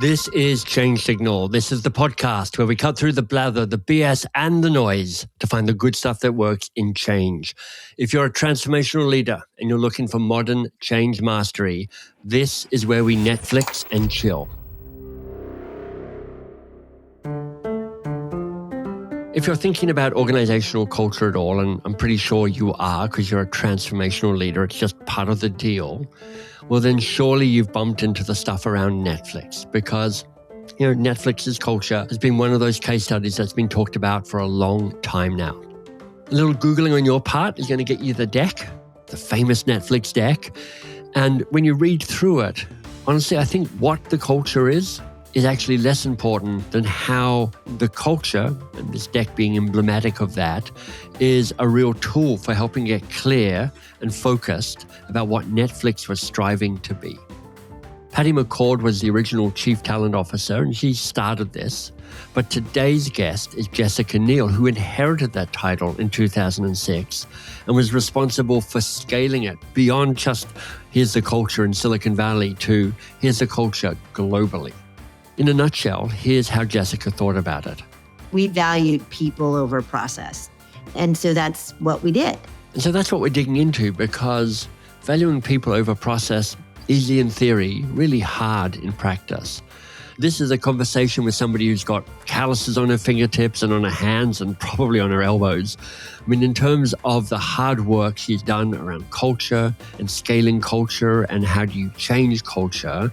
This is Change Signal. This is the podcast where we cut through the blather, the BS, and the noise to find the good stuff that works in change. If you're a transformational leader and you're looking for modern change mastery, this is where we Netflix and chill. If you're thinking about organizational culture at all, and I'm pretty sure you are because you're a transformational leader, it's just part of the deal, well then surely you've bumped into the stuff around Netflix because, Netflix's culture has been one of those case studies that's been talked about for a long time now. A little Googling on your part is going to get you the deck, the famous Netflix deck. And when you read through it, honestly, I think what the culture is actually less important than how the culture, and this deck being emblematic of that, is a real tool for helping get clear and focused about what Netflix was striving to be. Patty McCord was the original Chief Talent Officer, and she started this. But today's guest is Jessica Neal, who inherited that title in 2006 and was responsible for scaling it beyond just here's the culture in Silicon Valley to here's the culture globally. In a nutshell, here's how Jessica thought about it. We valued people over process. And so that's what we did. And so that's what we're digging into, because valuing people over process, easy in theory, really hard in practice. This is a conversation with somebody who's got calluses on her fingertips and on her hands and probably on her elbows. I mean, in terms of the hard work she's done around culture and scaling culture and how do you change culture,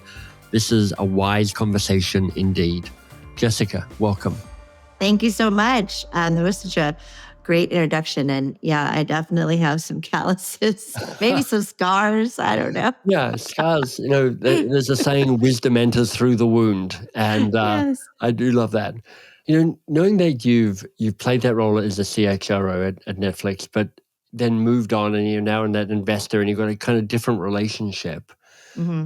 this is a wise conversation indeed. Jessica, welcome. Thank you so much. That was such a great introduction. And yeah, I definitely have some calluses, maybe some scars. I don't know. Yeah, scars. There's a saying, wisdom enters through the wound. And Yes. I do love that. Knowing that you've played that role as a CHRO at Netflix, but then moved on and you're now in that investor and you've got a kind of different relationship. Mm-hmm.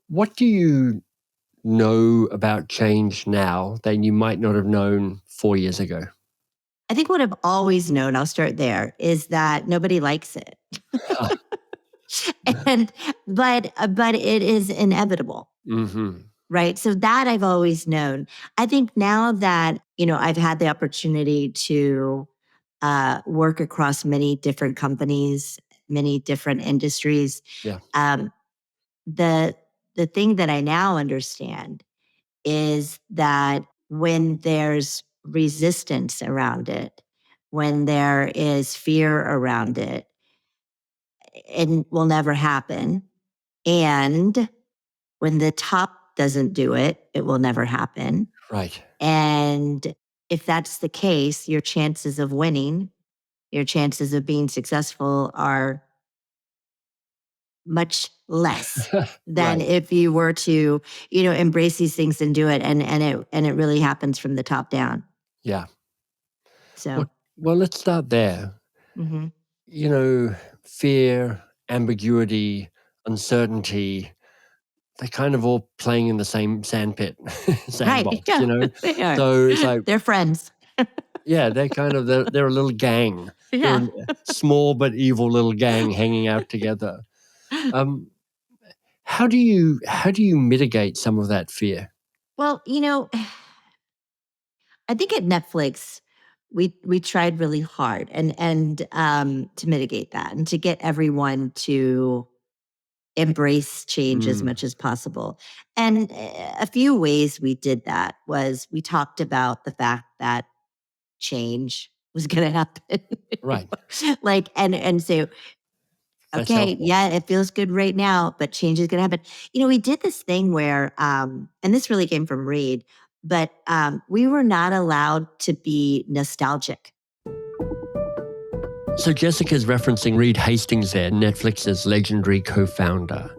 What do you know about change now that you might not have known 4 years ago? I think what I've always known, I'll start there, is that nobody likes it. But it is inevitable. Mm-hmm. Right. So that I've always known. I think now that, I've had the opportunity to work across many different companies, many different industries. Yeah. The thing that I now understand is that when there's resistance around it, when there is fear around it, it will never happen. And when the top doesn't do it, it will never happen. Right. And if that's the case, your chances of winning, your chances of being successful are much less than Right. if you were to, embrace these things and do it. And it really happens from the top down. Yeah. So, Well, let's start there. mm-hmm. Fear, ambiguity, uncertainty, they're kind of all playing in the same sandpit, sandbox, Right. Yeah, they are. So it's like, they're friends. yeah, they're kind of, they're a little gang. Yeah. They're a small but evil little gang hanging out together. How do you mitigate some of that fear? Well, I think at Netflix, we tried really hard and to mitigate that and to get everyone to embrace change as much as possible. And a few ways we did that was we talked about the fact that change was going to happen. Right. And so, That's okay, helpful. yeah, it feels good right now, but change is going to happen. We did this thing where, and this really came from Reed, but we were not allowed to be nostalgic. So Jessica's referencing Reed Hastings there, Netflix's legendary co-founder.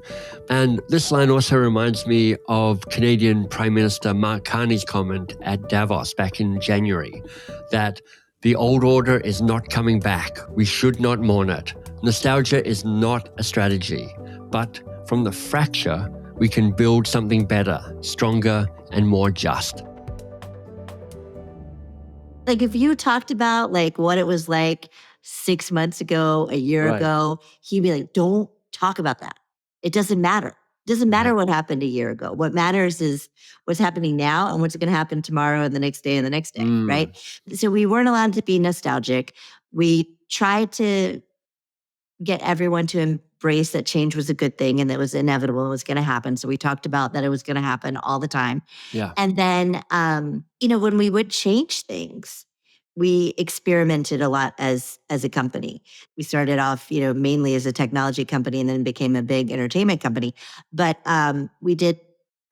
And this line also reminds me of Canadian Prime Minister Mark Carney's comment at Davos back in January that the old order is not coming back. We should not mourn it. Nostalgia is not a strategy, but from the fracture, we can build something better, stronger, and more just. Like if you talked about what it was like 6 months ago, a year Right. ago, he'd be like, don't talk about that. It doesn't matter. Doesn't matter what happened a year ago. What matters is what's happening now and what's going to happen tomorrow and the next day and the next day, right? So we weren't allowed to be nostalgic. We tried to get everyone to embrace that change was a good thing and that was inevitable, it was going to happen. So we talked about that it was going to happen all the time. Yeah. And then, when we would change things, we experimented a lot as a company. We started off, mainly as a technology company and then became a big entertainment company. But we did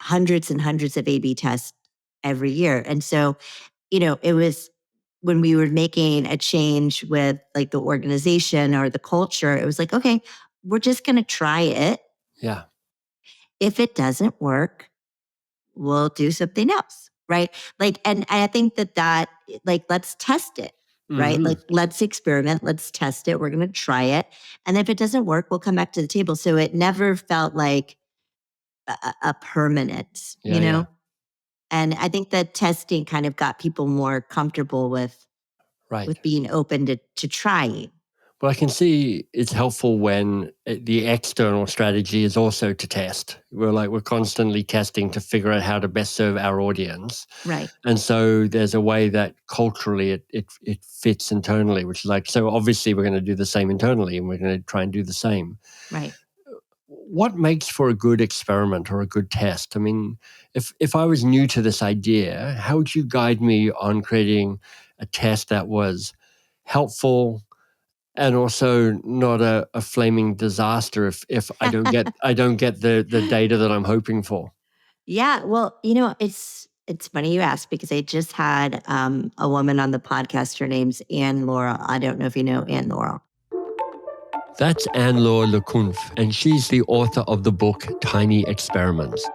hundreds and hundreds of A/B tests every year. And so, it was when we were making a change with like the organization or the culture, it was like, okay, we're just going to try it. Yeah. If it doesn't work, we'll do something else. Right. Like, and I think that like, let's test it. Right. Like, let's experiment. Let's test it. We're going to try it. And if it doesn't work, we'll come back to the table. So it never felt like a permanent, Yeah. And I think that testing kind of got people more comfortable with being open to trying. Well, I can see it's helpful when the external strategy is also to test. We're constantly testing to figure out how to best serve our audience. Right. And so there's a way that culturally it fits internally, which is like, so obviously we're going to do the same internally and we're going to try and do the same. Right. What makes for a good experiment or a good test? I mean, if I was new to this idea, how would you guide me on creating a test that was helpful and also not a flaming disaster if I don't get the data that I'm hoping for? Yeah, well, it's funny you asked because I just had a woman on the podcast. Her name's Anne Laurel. I don't know if you know Anne Laurel. That's Anne-Laure Lecunff, and she's the author of the book Tiny Experiments.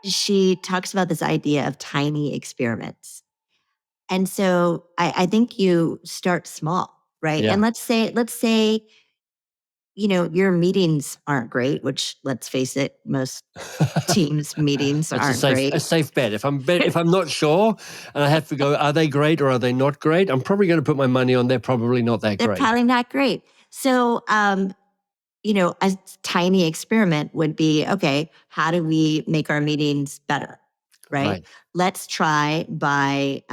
She talks about this idea of tiny experiments. And so I think you start small, right? Yeah. And let's say, your meetings aren't great, which let's face it, most teams meetings aren't great. A safe bet. If I'm not sure and I have to go, are they great or are they not great? I'm probably going to put my money on they're probably not that They're great. probably not great. So, a tiny experiment would be, okay, how do we make our meetings better? Right. Let's try by,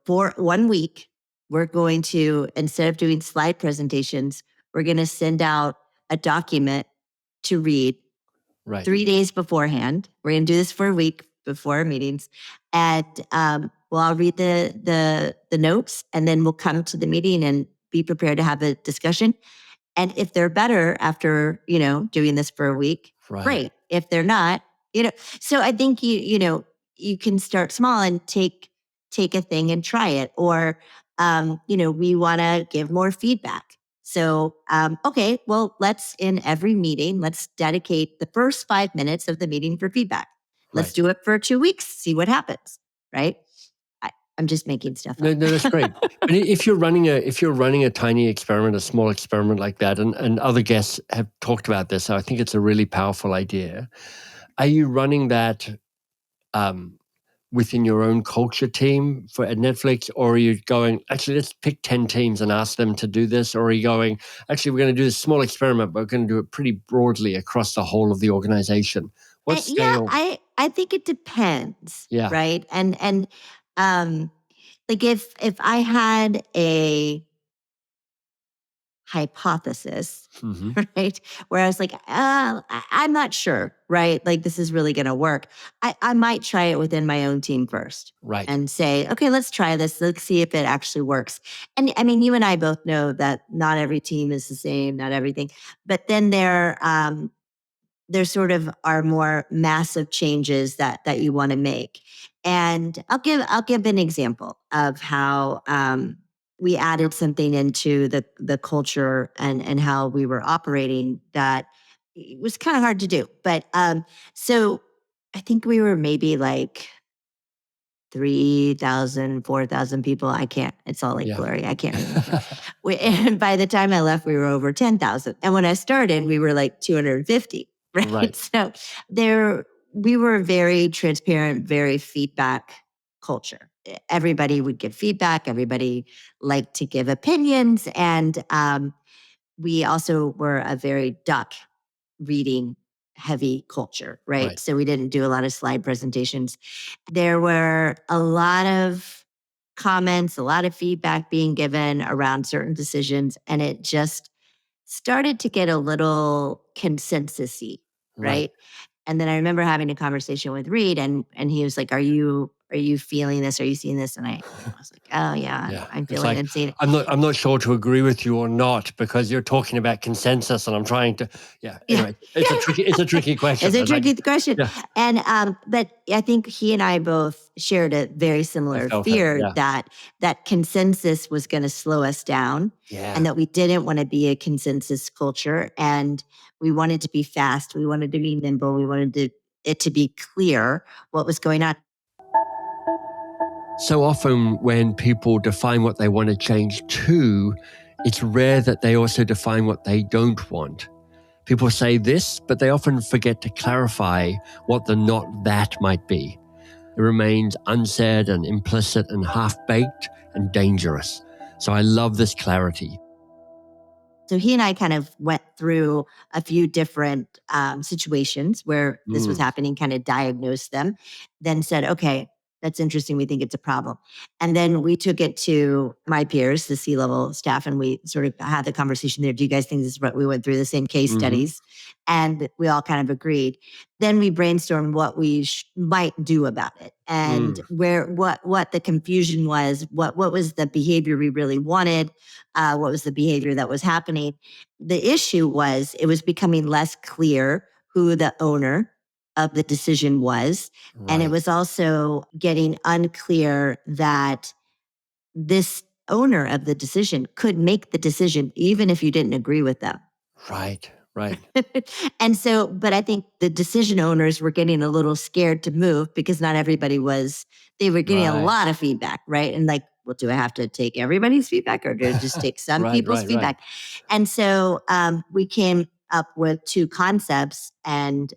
for 1 week, we're going to, instead of doing slide presentations, we're going to send out a document to read 3 days beforehand. We're going to do this for a week before our meetings. And I'll read the notes and then we'll come to the meeting and be prepared to have a discussion. And if they're better after, doing this for a week, great. If they're not, so I think you can start small and take a thing and try it. Or, we want to give more feedback. So, okay, well, in every meeting, let's dedicate the first 5 minutes of the meeting for feedback. Let's do it for 2 weeks, see what happens. Right. I'm just making stuff up. No, that's great. But if you're running a tiny experiment, a small experiment like that, and other guests have talked about this, so I think it's a really powerful idea. Are you running that within your own culture team at Netflix, or are you going, actually, let's pick 10 teams and ask them to do this? Or are you going, actually, we're going to do this small experiment, but we're going to do it pretty broadly across the whole of the organization? What scale? Yeah, I think it depends. Yeah. Right. And like if I had a hypothesis, right, where I was like, I'm not sure, right? Like this is really going to work. I might try it within my own team first. Right. And say, okay, let's try this. Let's see if it actually works. And I mean, you and I both know that not every team is the same, not everything. But then there sort of are more massive changes that you want to make. And I'll give an example of how we added something into the culture and how we were operating that it was kind of hard to do. But so I think we were maybe like 3,000, 4,000 people. It's all like blurry. I can't remember. And by the time I left, we were over 10,000. And when I started, we were like 250. Right. So we were very transparent, very feedback culture. Everybody would give feedback. Everybody liked to give opinions. And we also were a very duck reading heavy culture, right? Right. So we didn't do a lot of slide presentations. There were a lot of comments, a lot of feedback being given around certain decisions, and it just started to get a little consensus-y, Right. right? And then I remember having a conversation with Reed, and he was like, are you feeling this? Are you seeing this?" And I was like, "Oh yeah, Yeah. I'm It's feeling like, and seeing it." I'm not sure to agree with you or not, because you're talking about consensus and I'm trying to, yeah. Yeah. Anyway, it's a tricky question. It's a It's like, tricky question. yeah, And but I think he and I both shared a very I similar felt it. fear Yeah. that consensus was going to slow us down, and Yeah. that we didn't want to be a consensus culture, and we wanted to be fast, we wanted to be nimble, we wanted it to be clear what was going on. So often when people define what they want to change to, it's rare that they also define what they don't want. People say this, but they often forget to clarify what the not that might be. It remains unsaid and implicit and half-baked and dangerous. So I love this clarity. So he and I kind of went through a few different situations where this was happening, kind of diagnosed them, then said, okay, that's interesting. We think it's a problem. And then we took it to my peers, the C-level staff, and we sort of had the conversation there. Do you guys think this is what we went through the same case studies? And we all kind of agreed. Then we brainstormed what we might do about it, and what the confusion was, what was the behavior we really wanted, what was the behavior that was happening. The issue was it was becoming less clear who the owner of the decision was. And it Right. was also getting unclear that this owner of the decision could make the decision even if you didn't agree with them. Right. Right. And so, but I think the decision owners were getting a little scared to move because not everybody was, they were getting a Right. lot of feedback, right? And like, well, do I have to take everybody's feedback or do I just take some Right. people's Right. Right. feedback? And so we came up with two concepts, and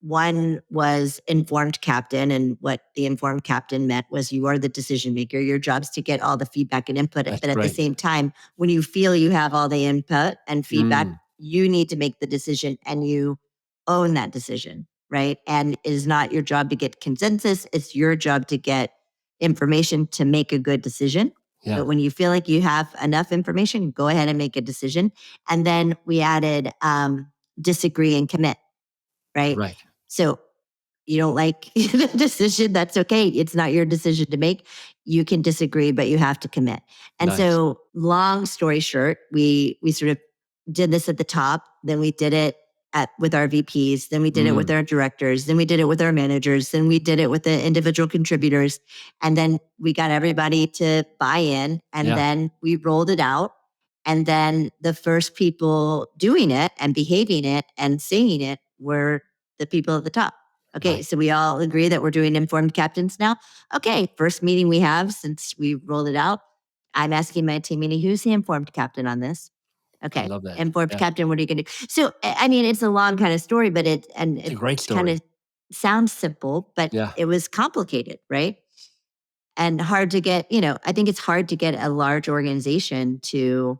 one was informed captain. And what the informed captain meant was you are the decision maker. Your job's to get all the feedback and input. That's But at the great. same time, when you feel you have all the input and feedback, Mm. you need to make the decision and you own that decision, right? And it is not your job to get consensus. It's your job to get information to make a good decision. Yeah. But when you feel like you have enough information, go ahead and make a decision. And then we added disagree and commit, right? Right. So you don't like the decision, that's okay. It's not your decision to make. You can disagree, but you have to commit. And Nice. so, long story short, we sort of did this at the top, then we did it with our VPs, then we did it with our directors, then we did it with our managers, then we did it with the individual contributors, and then we got everybody to buy in, and then we rolled it out. And then the first people doing it and behaving it and saying it were the people at the top. Okay, Right. so we all agree that we're doing informed captains now. Okay, first meeting we have since we rolled it out. I'm asking my team meeting, who's the informed captain on this? I Okay, love that. informed Yeah. captain, what are you going to do? So, I mean, it's a long kind of story, but It's a it great kind story. of sounds simple, but Yeah. it was complicated, right? And hard to get, I think it's hard to get a large organization to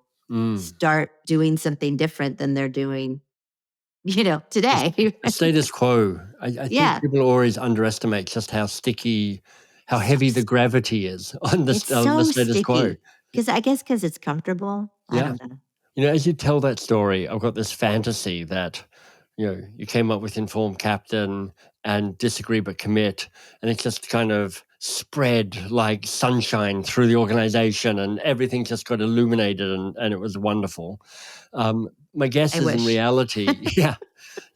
start doing something different than they're doing, today. The status quo. I think Yeah. people always underestimate just how sticky, how heavy the gravity is on It's the so status quo. sticky because it's comfortable. I Yeah. don't know. As you tell that story, I've got this fantasy that, you came up with informed captain and disagree but commit, and it just kind of spread like sunshine through the organization and everything just got illuminated and it was wonderful. My guess I is in wish. reality, yeah,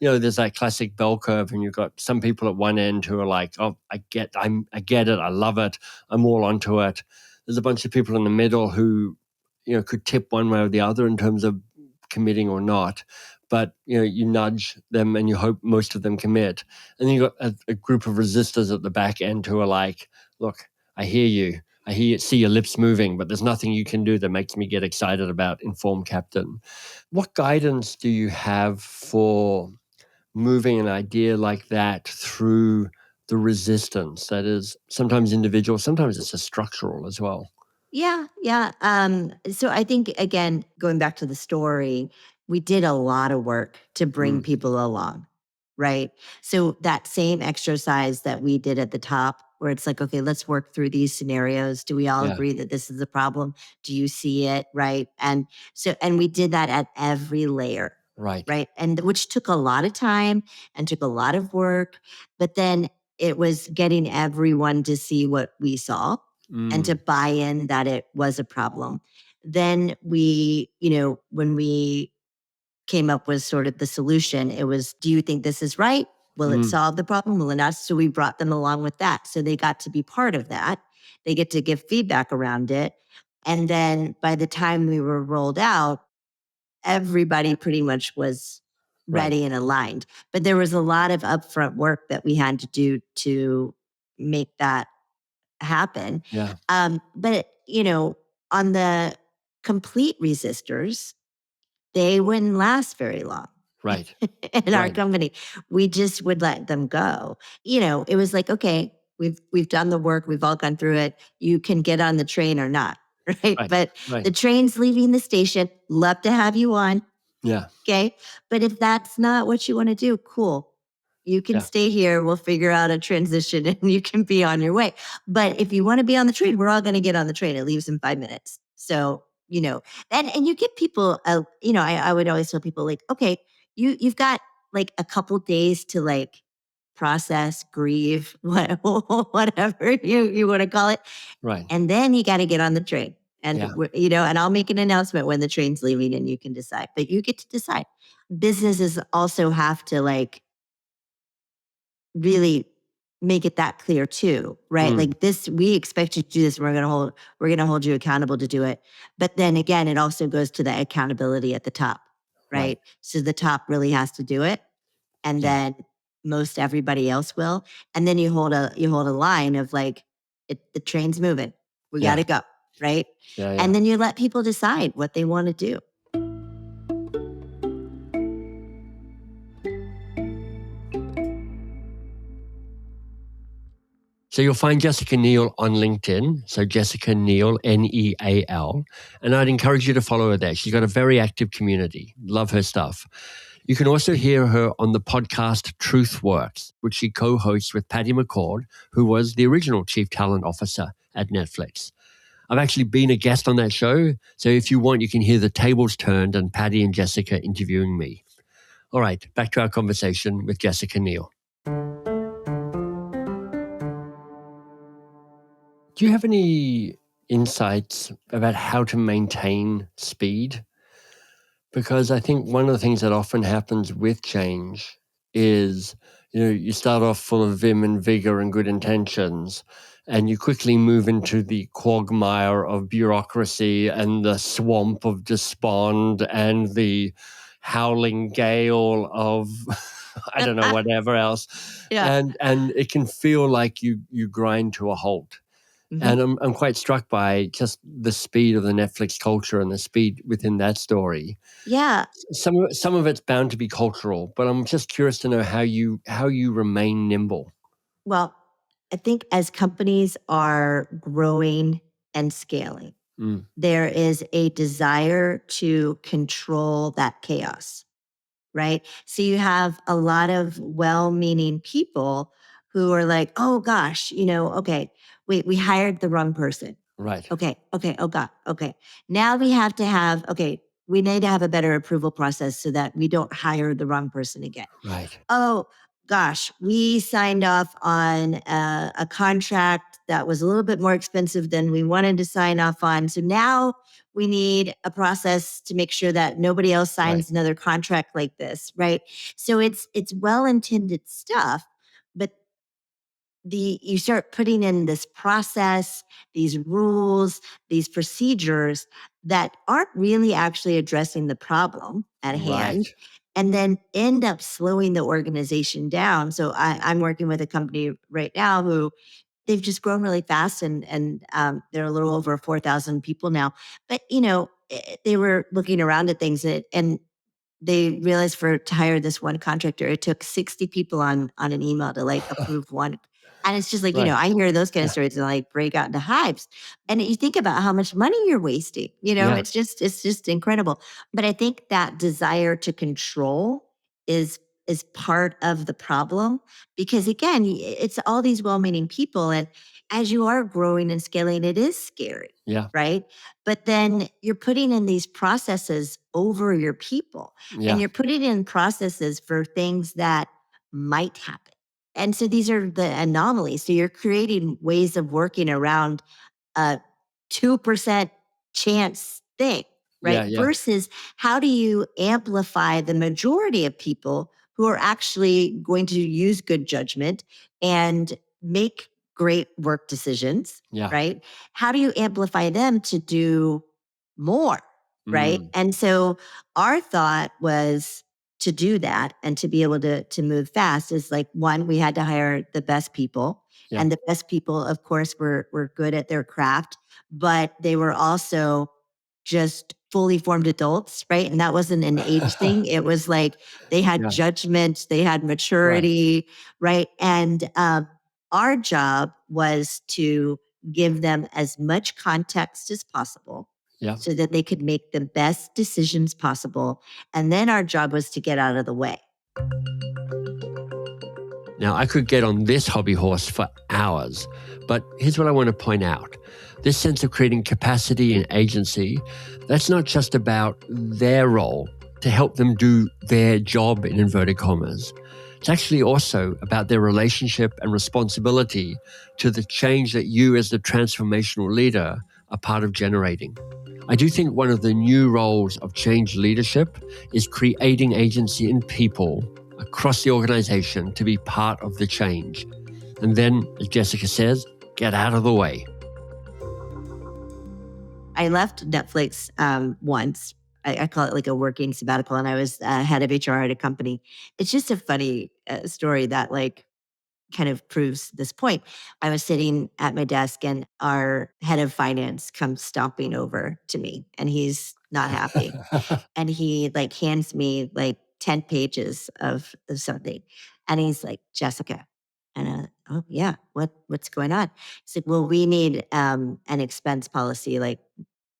there's that classic bell curve, and you've got some people at one end who are like, "Oh, I get it, I love it, I'm all onto it." There's a bunch of people in the middle who, could tip one way or the other in terms of committing or not. But you nudge them, and you hope most of them commit. And then you got a group of resistors at the back end who are like, "Look, I hear you. See your lips moving, but there's nothing you can do that makes me get excited about informed captain." What guidance do you have for moving an idea like that through the resistance that is sometimes individual, sometimes it's a structural as well? Yeah. So I think, again, going back to the story, we did a lot of work to bring people along, right? So that same exercise that we did at the top, where it's like, okay, let's work through these scenarios. Do we all Yeah. agree that this is a problem? Do you see it? Right. And we did that at every layer. Right. Right. And which took a lot of time and took a lot of work. But then it was getting everyone to see what we saw and to buy in that it was a problem. Then we, when we came up with sort of the solution, it was, do you think this is right? Will it solve the problem? Will it not? So we brought them along with that. So they got to be part of that. They get to give feedback around it. And then by the time we were rolled out, everybody pretty much was ready and aligned. But there was a lot of upfront work that we had to do to make that happen. Yeah. But on the complete resistors, they wouldn't last very long. Right. In our Right. company, we just would let them go. It was like, okay, we've done the work, we've all gone through it. You can get on the train or not, right? Right. But Right. the train's leaving the station. Love to have you on. Yeah. Okay. But if that's not what you want to do, cool. You can Yeah. stay here. We'll figure out a transition and you can be on your way. But if you want to be on the train, we're all going to get on the train. It leaves in 5 minutes. So, and you get people, I would always tell people like, okay, you've got like a couple days to like process, grieve, whatever you want to call it. Right. And then you got to get on the train. And, Yeah. and I'll make an announcement when the train's leaving and you can decide, but you get to decide. Businesses also have to like really make it that clear too, right? Like this, we expect you to do this. We're going to hold you accountable to do it. But then again, it also goes to the accountability at the top, right? So the top really has to do it. And Yeah. then most everybody else will. And then you hold a line of like, the train's moving. We got to go, right? Yeah. And then you let people decide what they want to do. So you'll find Jessica Neal on LinkedIn. So Jessica Neal, Neal. And I'd encourage you to follow her there. She's got a very active community. Love her stuff. You can also hear her on the podcast Truth Works, which she co-hosts with Patty McCord, who was the original Chief Talent Officer at Netflix. I've actually been a guest on that show. So if you want, you can hear the tables turned and Patty and Jessica interviewing me. All right, back to our conversation with Jessica Neal. Do you have any insights about how to maintain speed? Because I think one of the things that often happens with change is, you start off full of vim and vigor and good intentions, and you quickly move into the quagmire of bureaucracy and the swamp of despond and the howling gale of, I don't know, whatever else. Yeah. And it can feel like you grind to a halt. And I'm quite struck by just the speed of the Netflix culture and the speed within that story. Yeah. Some of it's bound to be cultural, but I'm just curious to know how you remain nimble. Well, I think as companies are growing and scaling, there is a desire to control that chaos, right? So you have a lot of well-meaning people who are like, oh gosh, okay, wait, we hired the wrong person. Right. Okay, oh God, okay. Now we have to have, we need to have a better approval process so that we don't hire the wrong person again. Right. Oh gosh, we signed off on a contract that was a little bit more expensive than we wanted to sign off on. So now we need a process to make sure that nobody else signs another contract like this, right? So it's well-intended stuff, but you start putting in this process, these rules, these procedures that aren't really actually addressing the problem at hand, and then end up slowing the organization down. So I'm working with a company right now who they've just grown really fast, and they're a little over 4,000 people now. But they were looking around at things and they realized to hire this one contractor, it took 60 people on an email to like approve one And it's just like, Right. I hear those kind Yeah. of stories and like break out into hives. And you think about how much money you're wasting. Yeah. It's just incredible. But I think that desire to control is is part of the problem because again, it's all these well-meaning people. And as you are growing and scaling, it is scary, Yeah. right? But then you're putting in these processes over your people and Yeah. you're putting in processes for things that might happen. And so these are the anomalies. So you're creating ways of working around a 2% chance thing, right? Yeah. Yeah. Versus how do you amplify the majority of people who are actually going to use good judgment and make great work decisions, Yeah. right? How do you amplify them to do more, right? Mm. And so our thought was to do that and to be able to move fast is like one, we had to hire the best people. Yeah. And the best people, of course, were good at their craft, but they were also just fully formed adults, right? And that wasn't an age thing. It was like they had Yeah. judgment, they had Right. maturity, right? And our job was to give them as much context as possible Yeah. so that they could make the best decisions possible. And then our job was to get out of the way. Now, I could get on this hobby horse for hours, but here's what I want to point out. This sense of creating capacity and agency, that's not just about their role to help them do their job in inverted commas. It's actually also about their relationship and responsibility to the change that you as the transformational leader are part of generating. I do think one of the new roles of change leadership is creating agency in people across the organization to be part of the change. And then, as Jessica says, get out of the way. I left Netflix once. I call it like a working sabbatical, and I was head of HR at a company. It's just a funny story that like kind of proves this point. I was sitting at my desk, and our head of finance comes stomping over to me, and he's not happy. And he like hands me like 10 pages of something. And he's like, Jessica. And oh yeah, what's going on? He's like, well, we need an expense policy like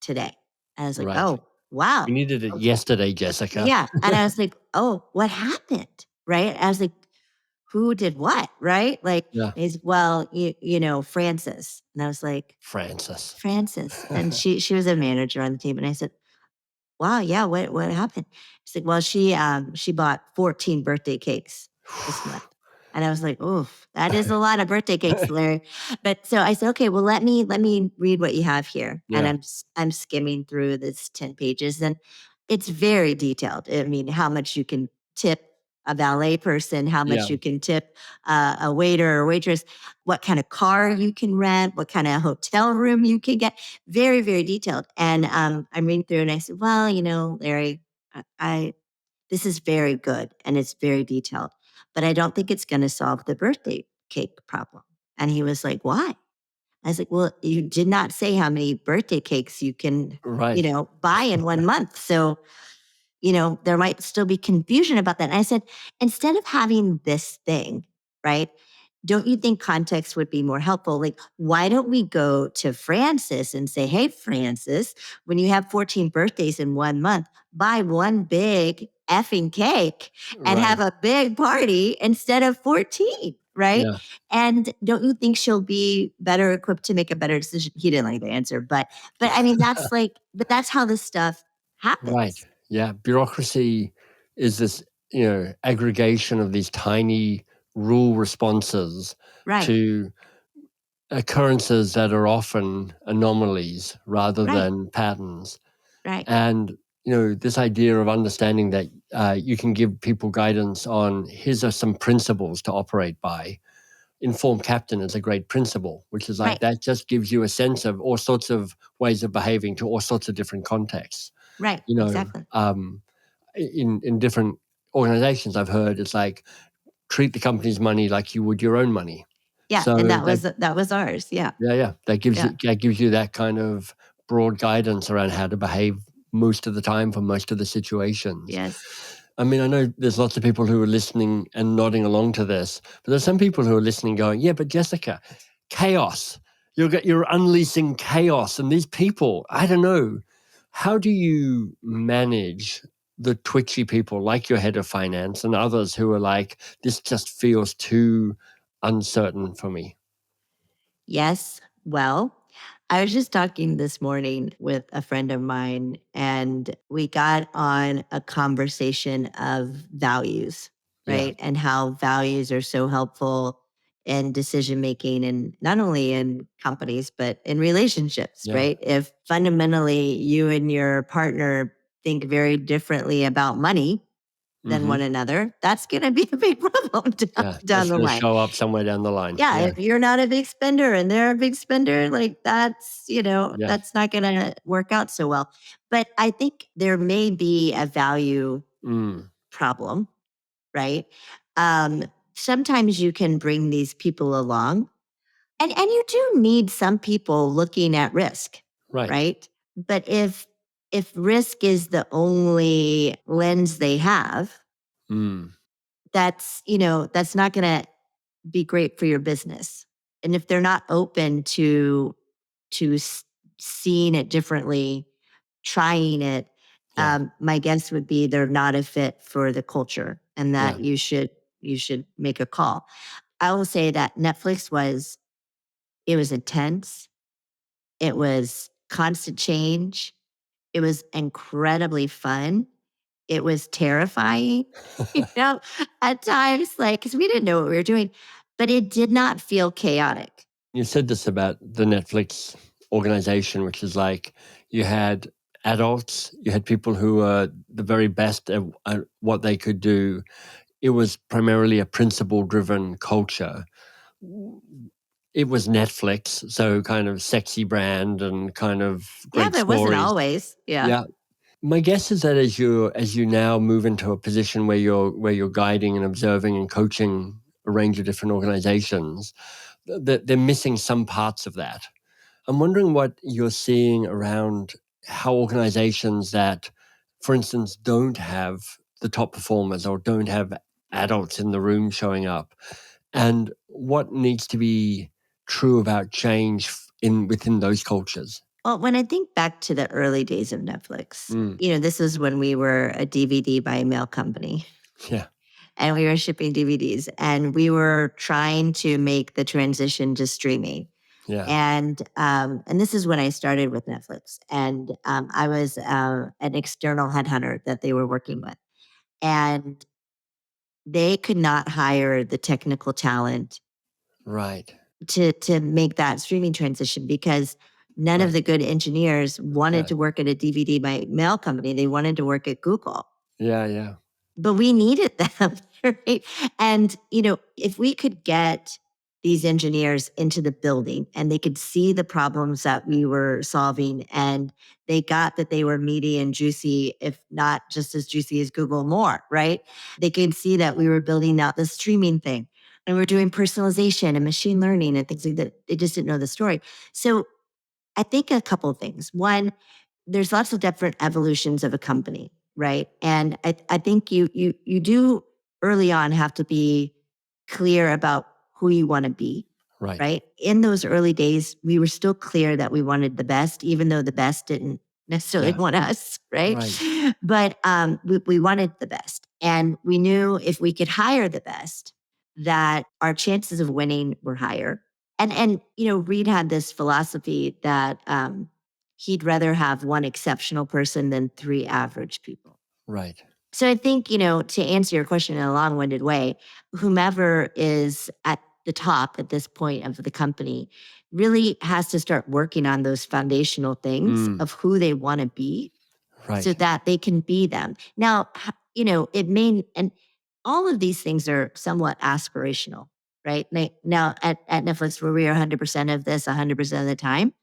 today. And I was like, Right. oh wow. We needed it yesterday, Jessica. Yeah. And I was like, oh, what happened? Right. I was like, who did what? Right. Like Yeah. he's well, Frances. And I was like, Francis. Frances. And she was a manager on the team. And I said, wow, yeah, what happened? She's like, well, she bought 14 birthday cakes this month. And I was like, oof, that is a lot of birthday cakes, Larry. But so I said, okay, well, let me read what you have here. And Yeah. I'm skimming through this 10 pages and it's very detailed. I mean, how much you can tip a valet person, how much Yeah. you can tip a waiter or waitress, what kind of car you can rent, what kind of hotel room you can get. Very, very detailed. And I'm reading through and I said, well, Larry, I this is very good and it's very detailed, but I don't think it's going to solve the birthday cake problem. And he was like, why? I was like, well, you did not say how many birthday cakes you can, Right. buy in 1 month. So, there might still be confusion about that. And I said, instead of having this thing, right? Don't you think context would be more helpful? Like, why don't we go to Francis and say, hey, Francis, when you have 14 birthdays in 1 month, buy one big effing cake and Right. have a big party instead of 14, right? Yeah. And don't you think she'll be better equipped to make a better decision? He didn't like the answer, but I mean, but that's how this stuff Right. happens. Yeah. Bureaucracy is this, aggregation of these tiny rule responses Right, to occurrences that are often anomalies rather right, than patterns. right, And, this idea of understanding that you can give people guidance on here's are some principles to operate by. Informed captain is a great principle, which is like right, that just gives you a sense of all sorts of ways of behaving to all sorts of different contexts. right, You know, exactly. in different organizations, I've heard it's like treat the company's money like you would your own money. Yeah, So and that was ours. Yeah, yeah, that yeah, gives you that kind of broad guidance around how to behave most of the time for most of the situations. yes. I mean, I know there's lots of people who are listening and nodding along to this, but there's some people who are listening going, yeah, but Jessica, chaos. You're unleashing chaos. And these people, I don't know, how do you manage the twitchy people like your head of finance and others who are like, this just feels too uncertain for me? Yes. Well, I was just talking this morning with a friend of mine, and we got on a conversation of values, Yeah. right? And how values are so helpful in decision making, and not only in companies, but in relationships, Yeah. right? If fundamentally you and your partner think very differently about money than one another, that's going to be a big problem Yeah. down That's the going to line. show up somewhere down the line. Yeah, Yeah. if you're not a big spender and they're a big spender, like that's, Yes. that's not going to work out so well. But I think there may be a value Mm. problem, right? Sometimes you can bring these people along, and you do need some people looking at risk, Right. right? But if risk is the only lens they have, Mm. that's not going to be great for your business. And if they're not open to seeing it differently, trying it, Yeah. my guess would be they're not a fit for the culture, and Yeah. that you should make a call. I will say that Netflix it was intense. It was constant change. It was incredibly fun. It was terrifying, at times, like, because we didn't know what we were doing, but it did not feel chaotic. You said this about the Netflix organization, which is like you had adults, you had people who were the very best at what they could do. It was primarily a principle driven culture. It was Netflix, so kind of sexy brand and kind of Yeah, great but it wasn't stories. always. Yeah. Yeah. My guess is that as you now move into a position where you're guiding and observing and coaching a range of different organizations, that they're missing some parts of that. I'm wondering what you're seeing around how organizations that, for instance, don't have the top performers or don't have adults in the room showing up, and what needs to be true about change within those cultures. Well, when I think back to the early days of Netflix, Mm, this is when we were a DVD by mail company, yeah, and we were shipping DVDs, and we were trying to make the transition to streaming. yeah, And this is when I started with Netflix, and I was an external headhunter that they were working with, and they could not hire the technical talent right, to make that streaming transition, because none of right, the good engineers wanted yeah, to work at a DVD by mail company. They wanted to work at Google, yeah, yeah, but we needed them, right? And, if we could get these engineers into the building and they could see the problems that we were solving, and they got that they were meaty and juicy, if not just as juicy as Google, more, right? They could see that we were building out the streaming thing, and we're doing personalization and machine learning and things like that. They just didn't know the story. So I think a couple of things. One, there's lots of different evolutions of a company, right? And I think you do early on have to be clear about who you want to be, right, right? In those early days, we were still clear that we wanted the best, even though the best didn't necessarily yeah, want us, right? right, But we wanted the best, and we knew if we could hire the best, that our chances of winning were higher. And Reed had this philosophy that he'd rather have one exceptional person than three average people. right, So I think, to answer your question in a long-winded way, whomever is at the top at this point of the company really has to start working on those foundational things mm, of who they want to be, so right, that they can be them. Now, it may, and all of these things are somewhat aspirational, right? Now at Netflix, were we 100% of this 100% of the time?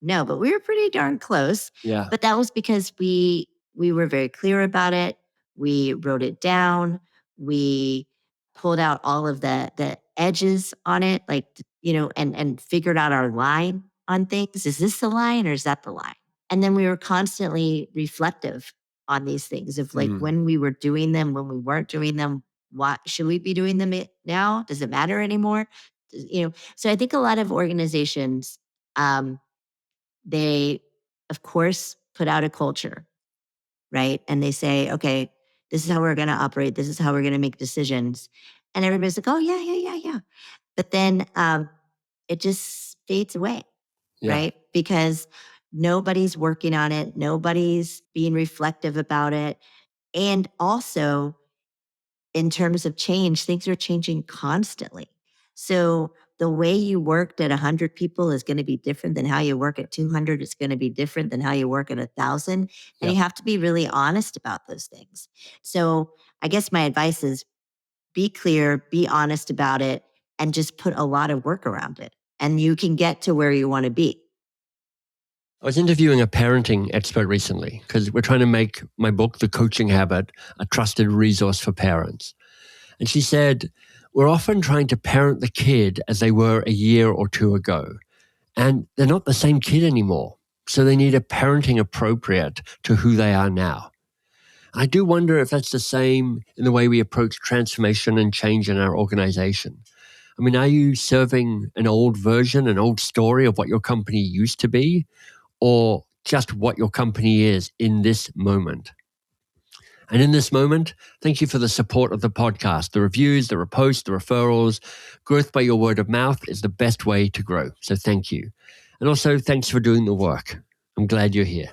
No, but we were pretty darn close. yeah, But that was because we were very clear about it. We wrote it down. We pulled out all of the edges on it, like, and figured out our line on things. Is this the line or is that the line? And then we were constantly reflective. on these things of like when we were doing them, when we weren't doing them, what should we be doing them now? Does it matter anymore? So I think a lot of organizations, they of course put out a culture, right? And they say, okay, this is how we're going to operate. This is how we're going to make decisions. And everybody's like, oh yeah, yeah, yeah, yeah. But then it just fades away, right? Because nobody's working on it. Nobody's being reflective about it. And also, in terms of change, things are changing constantly. So the way you worked at 100 people is going to be different than how you work at 200. It's going to be different than how you work at 1,000. And you have to be really honest about those things. So I guess my advice is be clear, be honest about it, and just put a lot of work around it. And you can get to where you want to be. I was interviewing a parenting expert recently because we're trying to make my book, The Coaching Habit, a trusted resource for parents. And she said, we're often trying to parent the kid as they were a year or two ago. And they're not the same kid anymore. So they need a parenting appropriate to who they are now. I do wonder if that's the same in the way we approach transformation and change in our organization. I mean, are you serving an old version, an old story of what your company used to be, or just what your company is in this moment? And in this moment, thank you for the support of the podcast, the reviews, the reposts, the referrals. Growth by your word of mouth is the best way to grow. So thank you. And also, thanks for doing the work. I'm glad you're here.